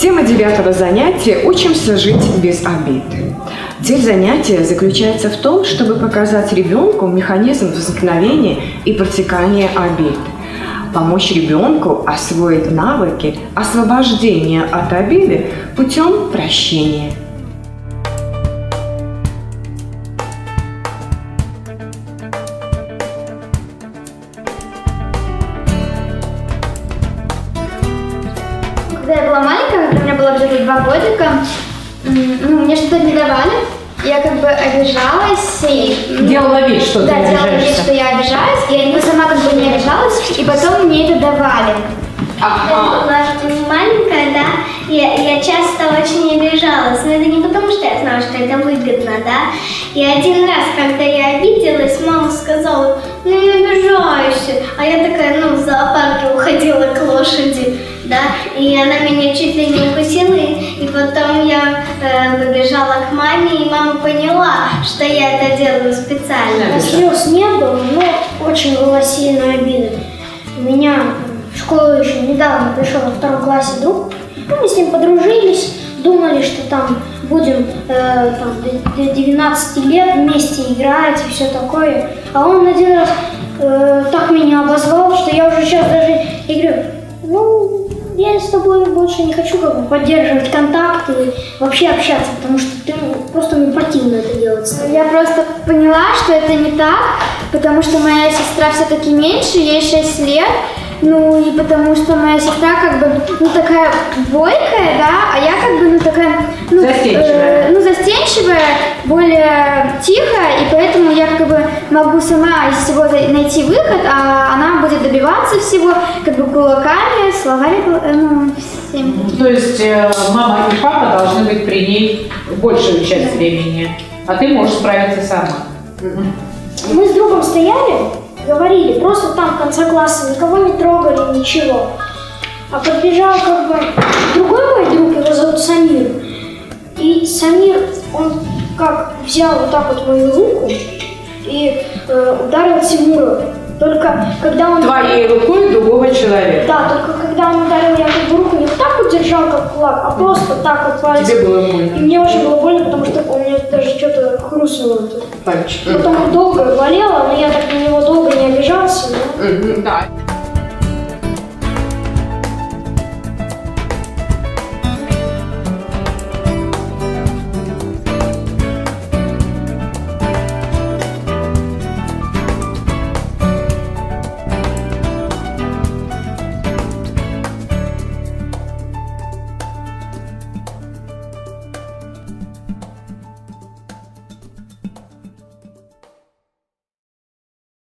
Тема 9 занятия «Учимся жить без обид». Цель занятия заключается в том, чтобы показать ребенку механизм возникновения и протекания обид, помочь ребенку освоить навыки освобождения от обиды путем прощения. Когда я была маленькая, когда у меня было где-то 2 годика, мне что-то не давали, я как бы обижалась и... Делала вид, что ты обижаешься. Да, делала вид, что я обижаюсь, я сама как бы не обижалась, и потом мне это давали. Я была маленькая, да, я часто очень обижалась, но это не потому, что я знала, что это выгодно, да. И один раз, когда я обиделась, мама сказала: ну не обижайся, а я такая, в зоопарке уходила к лошади, да, и она меня чуть ли не укусила, и потом я побежала к маме, и мама поняла, что я это делаю специально. Слез не было, но очень была сильная обида. У меня в школу еще недавно пришел во 2 классе друг. Мы с ним подружились, думали, что там будем до 12 лет вместе играть и все такое. А он один раз так меня обозвал, что я уже сейчас даже говорю, я с тобой больше не хочу как бы поддерживать контакты и вообще общаться, потому что просто мне противно это делать. Я просто поняла, что это не так, потому что моя сестра все-таки меньше, ей 6 лет. И потому что моя сестра как бы, такая бойкая, да, а я как бы, такая, застенчивая. Застенчивая, более тихая, и поэтому я как бы могу сама из всего найти выход, а она будет добиваться всего, как бы кулаками, словами, всем. То есть мама и папа должны быть при ней большую часть времени, а ты можешь справиться сама. Мы с другом стояли, говорили, просто там в конце класса никого не трогали, ничего. А подбежал как бы другой мой друг, его зовут Самир. И Самир, он как взял вот так вот мою руку и ударил Тимура. Только когда он... Твоей рукой другого человека. Да, только когда он ударил, я как бы руку не вот так вот держал, как кулак, а просто так вот пальцем. Тебе было больно? И мне очень было больно, потому что у меня даже что-то хрустнуло тут. Пальчик. Потом долго болело, но я так на него долго не обижался. Да.